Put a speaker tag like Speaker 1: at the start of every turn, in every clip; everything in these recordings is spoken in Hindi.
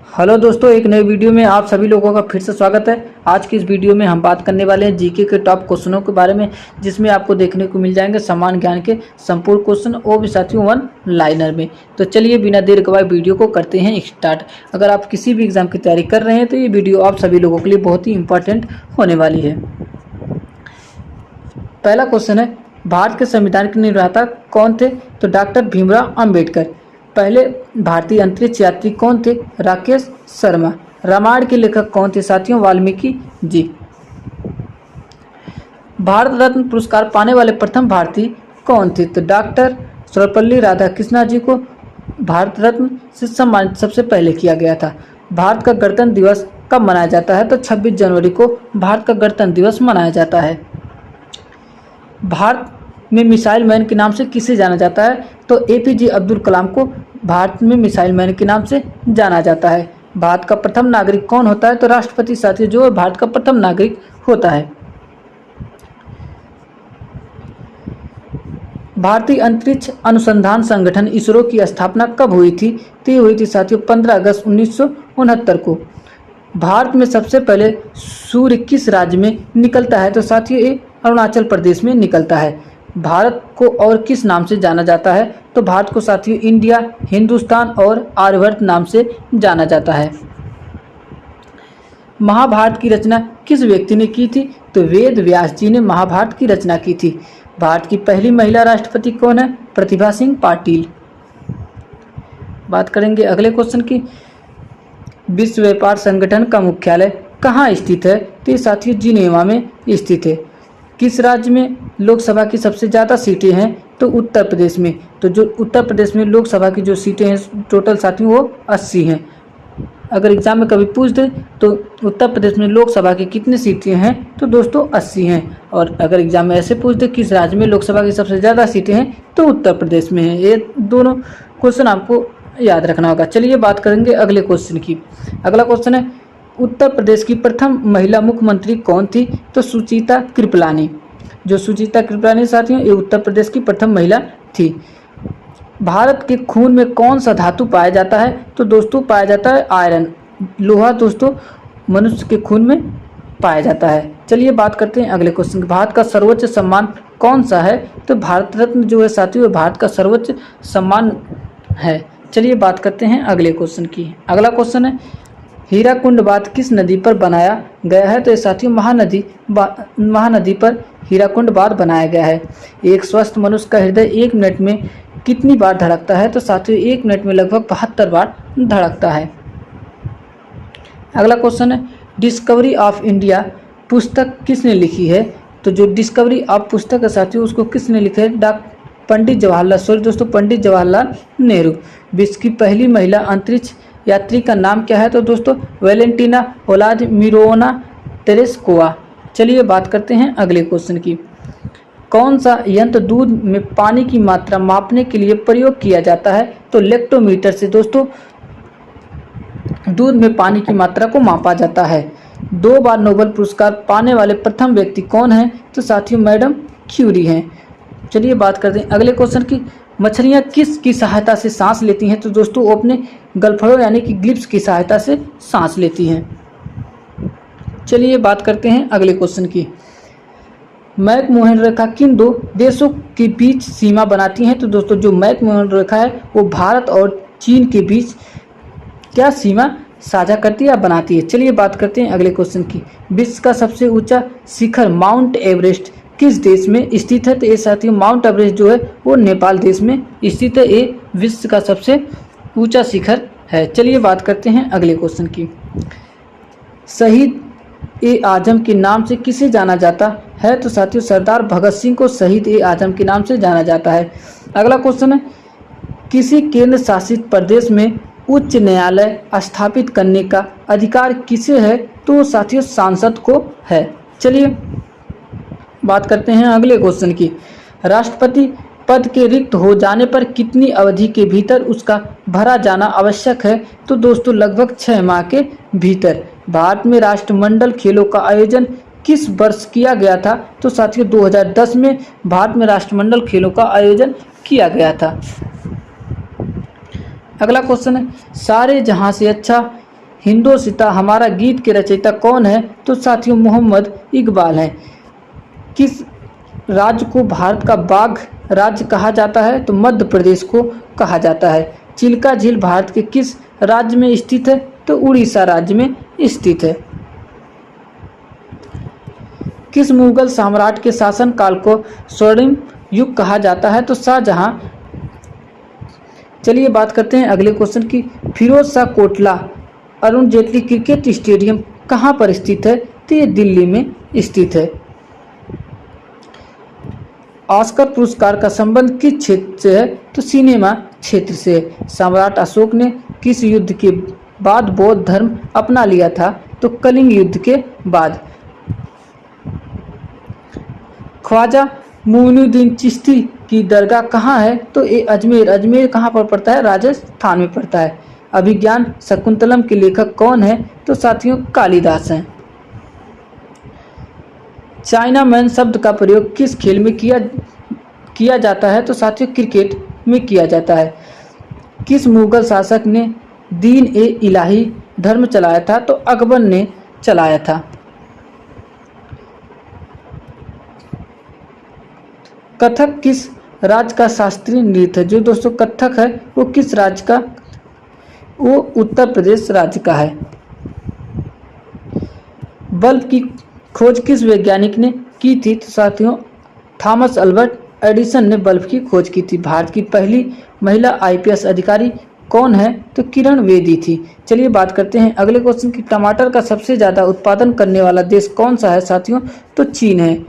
Speaker 1: हेलो दोस्तों, एक नए वीडियो में आप सभी लोगों का फिर से स्वागत है। आज की इस वीडियो में हम बात करने वाले हैं जीके के टॉप क्वेश्चनों के बारे में, जिसमें आपको देखने को मिल जाएंगे सामान्य ज्ञान के संपूर्ण क्वेश्चन, वो भी साथियों वन लाइनर में। तो चलिए बिना देर गवाए वीडियो को करते हैं स्टार्ट। अगर आप किसी भी एग्जाम की तैयारी कर रहे हैं तो ये वीडियो आप सभी लोगों के लिए बहुत ही इंपॉर्टेंट होने वाली है। पहला क्वेश्चन है, भारत के संविधान के निर्माता कौन थे? तो डॉक्टर भीमराव अंबेडकर। पहले भारतीय अंतरिक्ष यात्री कौन थे? राकेश शर्मा। रामायण के लेखक कौन थे साथियों? वाल्मीकि जी। भारत रत्न पुरस्कार पाने वाले प्रथम भारतीय कौन थे? तो डॉक्टर सर्वपल्ली राधाकृष्णन जी को भारत रत्न से सम्मानित सबसे पहले किया गया था। भारत का गणतंत्र दिवस कब मनाया जाता है? तो 26 जनवरी को भारत का गणतंत्र दिवस मनाया जाता है। भारत में मिसाइल मैन के नाम से किसे जाना जाता है? तो एपीजे अब्दुल कलाम को भारत में मिसाइल मैन के नाम से जाना जाता है। भारत का प्रथम नागरिक कौन होता है? तो राष्ट्रपति साथियों जो भारत का प्रथम नागरिक होता है। भारतीय अंतरिक्ष अनुसंधान संगठन इसरो की स्थापना कब हुई थी? तो ये हुई थी साथियों 15 अगस्त 1969 को। भारत में सबसे पहले सूर्य किस राज्य में निकलता है? तो साथियों ये अरुणाचल प्रदेश में निकलता है। भारत को और किस नाम से जाना जाता है? तो भारत को साथियों इंडिया, हिंदुस्तान और आर्यभट्ट नाम से जाना जाता है। महाभारत की रचना किस व्यक्ति ने की थी? तो वेद व्यास जी ने महाभारत की रचना की थी। भारत की पहली महिला राष्ट्रपति कौन है? प्रतिभा सिंह पाटिल। बात करेंगे अगले क्वेश्चन की। विश्व व्यापार संगठन का मुख्यालय कहाँ स्थित है? तो ये साथियों जिनेवा में स्थित है। किस राज्य में लोकसभा की सबसे ज़्यादा सीटें हैं? तो उत्तर प्रदेश में। तो जो उत्तर प्रदेश में लोकसभा की जो सीटें हैं टोटल साथियों वो 80 हैं। अगर एग्जाम में कभी पूछ दे तो उत्तर प्रदेश में लोकसभा की कितनी सीटें हैं? तो दोस्तों 80 हैं। और अगर एग्जाम में ऐसे पूछ दे किस राज्य में लोकसभा की सबसे ज़्यादा सीटें हैं? तो उत्तर प्रदेश में हैं। ये दोनों क्वेश्चन आपको याद रखना होगा। चलिए बात करेंगे अगले क्वेश्चन की। अगला क्वेश्चन है, उत्तर प्रदेश की प्रथम महिला मुख्यमंत्री कौन थी? तो सुचेता कृपलानी। जो सुचेता कृपलानी साथियों ये उत्तर प्रदेश की प्रथम महिला थी। भारत के खून में कौन सा धातु पाया जाता है? तो दोस्तों पाया जाता है आयरन। लोहा दोस्तों मनुष्य के खून में पाया जाता है। चलिए बात करते हैं अगले क्वेश्चन की। भारत का सर्वोच्च सम्मान कौन सा है? तो भारत रत्न जो है साथियों भारत का सर्वोच्च सम्मान है। चलिए बात करते हैं अगले क्वेश्चन की। अगला क्वेश्चन है, हीराकुंड बांध किस नदी पर बनाया गया है? तो ये साथियों महानदी पर हीराकुंड बांध बनाया गया है। एक स्वस्थ मनुष्य का हृदय 1 मिनट में कितनी बार धड़कता है? तो साथियों 1 मिनट में लगभग 72 बार धड़कता है। अगला क्वेश्चन है, डिस्कवरी ऑफ इंडिया पुस्तक किसने लिखी है? तो जो डिस्कवरी ऑफ पुस्तक है साथियों उसको किसने लिखा है? पंडित जवाहरलाल नेहरू। विश्व की पहली महिला अंतरिक्ष यात्री का नाम क्या है? तो दोस्तों वेलेंटिना व्लादिमीरोना तेरेस्कोवा। चलिए बात करते हैं अगले क्वेश्चन की। कौन सा यंत्र दूध में पानी की मात्रा मापने के लिए प्रयोग किया जाता है? तो लेक्टोमीटर से दोस्तों दूध में पानी की मात्रा को मापा जाता है। 2 बार नोबेल पुरस्कार पाने वाले प्रथम व्यक्ति कौन है? तो साथियों मैडम क्यूरी हैं। चलिए बात करते हैं अगले क्वेश्चन की। मछलियाँ किस की सहायता से सांस लेती हैं? तो दोस्तों वो अपने गलफड़ों यानी कि ग्लिप्स की सहायता से सांस लेती हैं। चलिए बात करते हैं अगले क्वेश्चन की। मैकमोहन रेखा किन 2 देशों के बीच सीमा बनाती हैं? तो दोस्तों जो मैकमोहन रेखा है वो भारत और चीन के बीच क्या सीमा साझा करती है या बनाती है? चलिए बात करते हैं अगले क्वेश्चन की। विश्व का सबसे ऊंचा शिखर माउंट एवरेस्ट किस देश में स्थित है? तो ये साथियों माउंट एवरेस्ट जो है वो नेपाल देश में स्थित है। ये विश्व का सबसे ऊंचा शिखर है। चलिए बात करते हैं अगले क्वेश्चन की। शहीद ए आजम के नाम से किसे जाना जाता है? तो साथियों सरदार भगत सिंह को शहीद ए आजम के नाम से जाना जाता है। अगला क्वेश्चन है, किसी केंद्र शासित प्रदेश में उच्च न्यायालय स्थापित करने का अधिकार किसे है? तो साथियों सांसद को है। चलिए बात करते हैं अगले क्वेश्चन की। राष्ट्रपति पद के रिक्त हो जाने पर कितनी अवधि के भीतर उसका भरा जाना आवश्यक है? तो दोस्तों लगभग 6 माह के भीतर। भारत में राष्ट्रमंडल खेलों का आयोजन किस वर्ष किया गया था? तो साथियों 2010 में भारत में राष्ट्रमंडल खेलों का आयोजन किया गया था। अगला क्वेश्चन है, सारे जहां से अच्छा हिंदोसिता हमारा गीत के रचयिता कौन है? तो साथियों मोहम्मद इकबाल हैं। किस राज्य को भारत का बाघ राज्य कहा जाता है? तो मध्य प्रदेश को कहा जाता है। चिल्का झील भारत के किस राज्य में स्थित है? तो उड़ीसा राज्य में स्थित है। किस मुगल सम्राट के शासनकाल को स्वर्णिम युग कहा जाता है? तो शाहजहां। चलिए बात करते हैं अगले क्वेश्चन की। फिरोज शाह कोटला अरुण जेटली क्रिकेट स्टेडियम कहाँ पर स्थित है? तो ये दिल्ली में स्थित है। ऑस्कर पुरस्कार का संबंध किस क्षेत्र से है? तो सिनेमा क्षेत्र से है। सम्राट अशोक ने किस युद्ध के बाद बौद्ध धर्म अपना लिया था? तो कलिंग युद्ध के बाद। ख्वाजा मोइनुद्दीन चिश्ती की दरगाह कहाँ है? तो ये अजमेर। अजमेर कहाँ पर पड़ता है? राजस्थान में पड़ता है। अभिज्ञान शकुंतलम के लेखक कौन है? तो साथियों कालिदास हैं। चाइना मैन शब्द का प्रयोग किस खेल में किया जाता है? तो साथियों क्रिकेट में किया जाता है। किस मुगल शासक ने दीन ए इलाही धर्म चलाया था? तो अकबर ने चलाया था। कथक किस राज्य का शास्त्रीय नृत्य है? जो दोस्तों कथक है वो किस राज्य का? वो उत्तर प्रदेश राज्य का है। बल्ब की खोज किस वैज्ञानिक ने की थी? तो साथियों थॉमस अल्बर्ट एडिसन ने बल्ब की खोज की थी। भारत की पहली महिला आईपीएस अधिकारी कौन है? तो किरण बेदी थी। चलिए बात करते हैं अगले क्वेश्चन की। टमाटर का सबसे ज्यादा उत्पादन करने वाला देश कौन सा है? साथियों तो चीन है।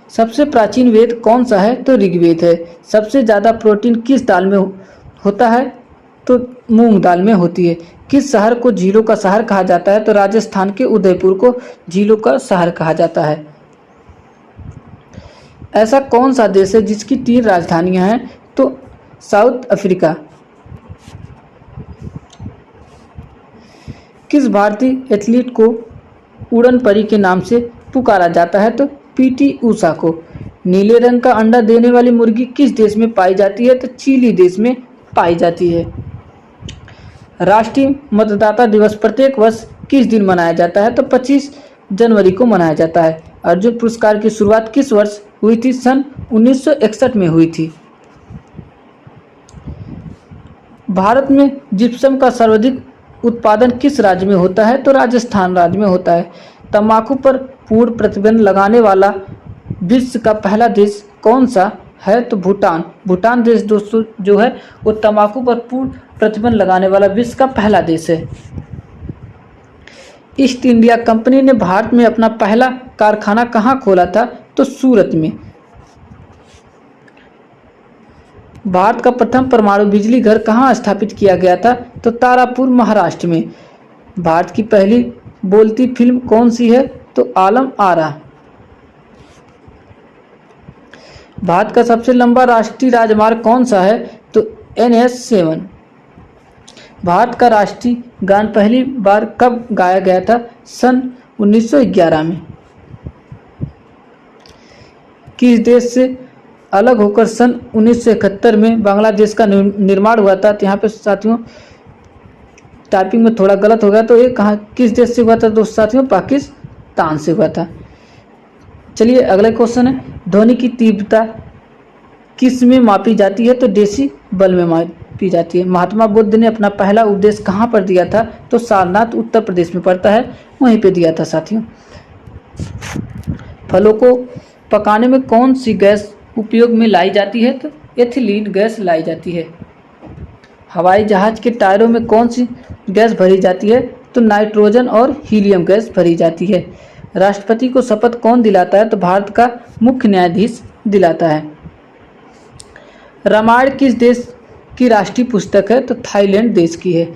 Speaker 1: सबसे प्राचीन वेद कौन सा है? तो ऋग्वेद है। सबसे ज्यादा प्रोटीन किस दाल में होता है? तो मूंग दाल में होती है। किस शहर को झीलों का शहर कहा जाता है? तो राजस्थान के उदयपुर को झीलों का शहर कहा जाता है। ऐसा कौन सा देश है जिसकी 3 राजधानियां हैं? तो साउथ अफ्रीका। किस भारतीय एथलीट को उड़न परी के नाम से पुकारा जाता है? तो पीटी उषा को। नीले रंग का अंडा देने वाली मुर्गी किस देश में पाई जाती है? तो चिली देश में पाई जाती है। राष्ट्रीय मतदाता दिवस प्रत्येक वर्ष किस दिन मनाया जाता है? तो 25 जनवरी को मनाया जाता है। अर्जुन पुरस्कार की शुरुआत किस वर्ष हुई थी? सन 1961 में हुई थी। भारत में जिप्सम का सर्वाधिक उत्पादन किस राज्य में होता है? तो राजस्थान राज्य में होता है। तंबाकू पर पूर्ण प्रतिबंध लगाने वाला विश्व का पहला देश कौन सा है? तो भूटान। भूटान देश दोस्तों जो है वो तंबाकू पर पूर्ण प्रतिबंध लगाने वाला विश्व का पहला देश है। ईस्ट इंडिया कंपनी ने भारत में अपना पहला कारखाना कहाँ खोला था? तो सूरत में। भारत का प्रथम परमाणु बिजली घर कहाँ स्थापित किया गया था? तो तारापुर महाराष्ट्र में। भारत की पहली बोलती फिल्म कौन सी है? तो आलम आरा। भारत का सबसे लंबा राष्ट्रीय राजमार्ग कौन सा है? तो NH7। भारत का राष्ट्रीय गान पहली बार कब गाया गया था? सन 1911 में। किस देश से अलग होकर सन 1971 में बांग्लादेश का निर्माण हुआ था? तो यहाँ पे साथियों टाइपिंग में थोड़ा गलत हो गया, तो ये कहाँ किस देश से हुआ था? दोस्त साथियों पाकिस्तान से हुआ था। चलिए अगला क्वेश्चन है, ध्वनि की तीव्रता किस में मापी जाती है? तो डेसिबल में मापी जाती है। महात्मा बुद्ध ने अपना पहला उपदेश कहाँ पर दिया था? तो सारनाथ उत्तर प्रदेश में पड़ता है, वहीं पे दिया था साथियों। फलों को पकाने में कौन सी गैस उपयोग में लाई जाती है? तो एथिलीन गैस लाई जाती है। हवाई जहाज के टायरों में कौन सी गैस भरी जाती है? तो नाइट्रोजन और हीलियम गैस भरी जाती है। राष्ट्रपति को शपथ कौन दिलाता है? तो भारत का मुख्य न्यायाधीश दिलाता है। रामायण किस देश की राष्ट्रीय पुस्तक है? तो थाईलैंड देश की है।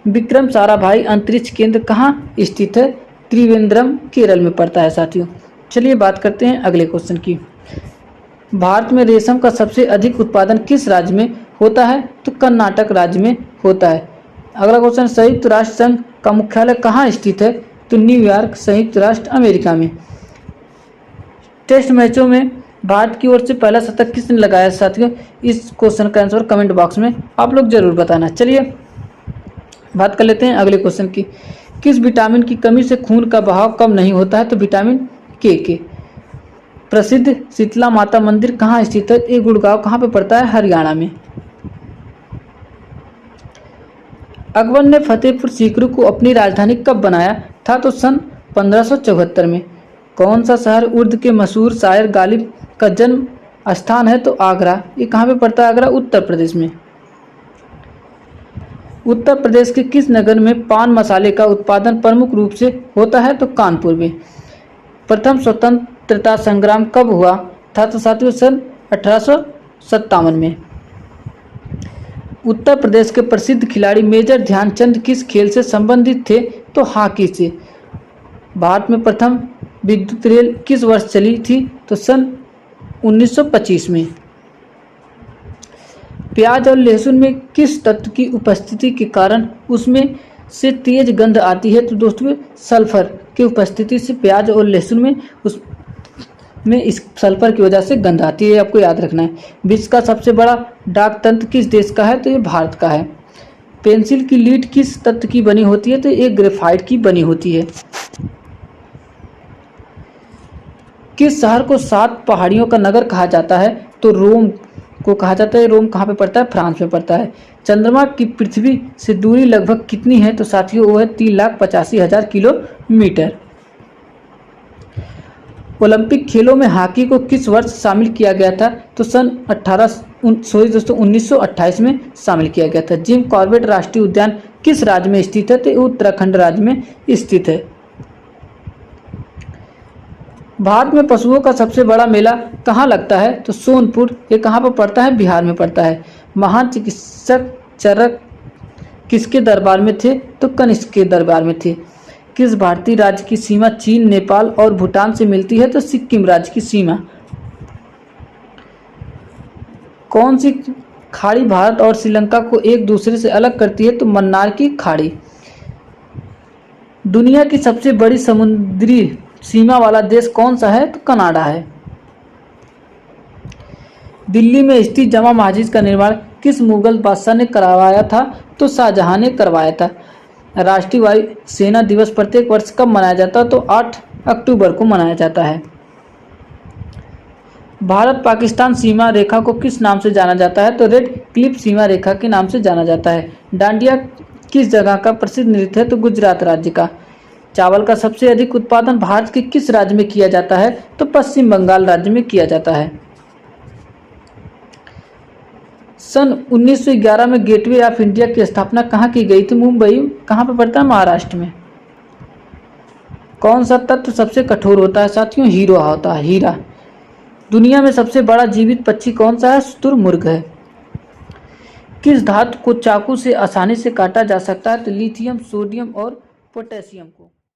Speaker 1: विक्रम साराभाई अंतरिक्ष केंद्र कहाँ स्थित है? त्रिवेंद्रम केरल में पड़ता है साथियों। चलिए बात करते हैं अगले क्वेश्चन की। भारत में रेशम का सबसे अधिक उत्पादन किस राज्य में होता है? तो कर्नाटक राज्य में होता है। अगला क्वेश्चन, संयुक्त राष्ट्र संघ का मुख्यालय कहाँ स्थित है? तो न्यूयॉर्क, संयुक्त राष्ट्र अमेरिका में। टेस्ट मैचों में भारत की ओर से पहला शतक किसने लगाया साथियों? इस क्वेश्चन का आंसर कमेंट बॉक्स में आप लोग जरूर बताना। चलिए बात कर लेते हैं अगले क्वेश्चन की। किस विटामिन की कमी से खून का बहाव कम नहीं होता है? तो विटामिन के। प्रसिद्ध शीतला माता मंदिर कहाँ स्थित है? ये गुड़गांव कहाँ पे पड़ता है? हरियाणा में। अकबर ने फतेहपुर सीकरी को अपनी राजधानी कब बनाया था? तो सन 1574 में। कौन सा शहर उर्दू के मशहूर शायर गालिब का जन्म स्थान है? तो आगरा। ये कहाँ पे पड़ता है? आगरा उत्तर प्रदेश में। उत्तर प्रदेश के किस नगर में पान मसाले का उत्पादन प्रमुख रूप से होता है? तो कानपुर में। प्रथम स्वतंत्रता संग्राम कब हुआ था? तो साथियों सन 1857 में। उत्तर प्रदेश के प्रसिद्ध खिलाड़ी मेजर ध्यानचंद किस खेल से संबंधित थे? तो हॉकी से। भारत में प्रथम विद्युत रेल किस वर्ष चली थी? तो सन 1925 में। प्याज और लहसुन में किस तत्व की उपस्थिति के कारण उसमें से तेज गंध आती है? तो दोस्तों सल्फर की उपस्थिति से प्याज और लहसुन में इस सल्फर की वजह से गंध आती है, आपको याद रखना है। विश्व का सबसे बड़ा डाक तंत्र किस देश का है? तो ये भारत का है। पेंसिल की लीड किस तत्व की बनी होती है? तो ये ग्रेफाइट की बनी होती है। किस शहर को 7 पहाड़ियों का नगर कहा जाता है? तो रोम को कहा जाता है। रोम कहाँ पे पड़ता है? फ्रांस में पड़ता है। चंद्रमा की पृथ्वी से दूरी लगभग कितनी है? तो साथियों वो है 3,85,000 किलोमीटर। ओलंपिक खेलों में हॉकी को किस वर्ष शामिल किया गया था? तो सन 1928 में शामिल किया गया था। जिम कॉर्बेट राष्ट्रीय उद्यान किस राज्य में स्थित है? तो उत्तराखंड राज्य में स्थित है। भारत में पशुओं का सबसे बड़ा मेला कहाँ लगता है? तो सोनपुर। ये कहाँ पर पड़ता है? बिहार में पड़ता है। महान चिकित्सक चरक किसके दरबार में थे? तो कनिष्क के दरबार में थे। किस भारतीय राज्य की सीमा चीन, नेपाल और भूटान से मिलती है? तो सिक्किम राज्य की सीमा। कौन सी खाड़ी भारत और श्रीलंका को एक दूसरे से अलग करती है? तो मन्नार की खाड़ी। दुनिया की सबसे बड़ी समुद्री सीमा वाला देश कौन सा है? तो कनाडा है। दिल्ली में स्थित जामा मस्जिद का निर्माण किस मुगल बादशाह ने करवाया था? तो शाहजहां ने करवाया था। राष्ट्रीय वायु सेना दिवस प्रत्येक वर्ष कब मनाया जाता है? तो 8 अक्टूबर को मनाया जाता है। भारत पाकिस्तान सीमा रेखा को किस नाम से जाना जाता है? तो रेड क्लिफ सीमा रेखा के नाम से जाना जाता है। डांडिया किस जगह का प्रसिद्ध नृत्य है? तो गुजरात राज्य का। चावल का सबसे अधिक उत्पादन भारत के किस राज्य में किया जाता है? तो पश्चिम बंगाल राज्य में किया जाता है। सन 1911 में गेटवे ऑफ इंडिया की स्थापना कहाँ की गई थी? मुंबई। कहाँ पर पड़ता है? महाराष्ट्र में। कौन सा तत्व सबसे कठोर होता है? साथियों हीरा होता है, हीरा। दुनिया में सबसे बड़ा जीवित पक्षी कौन सा है? शुतुरमुर्ग है। किस धातु को चाकू से आसानी से काटा जा सकता है? तो लिथियम, सोडियम और पोटेशियम को।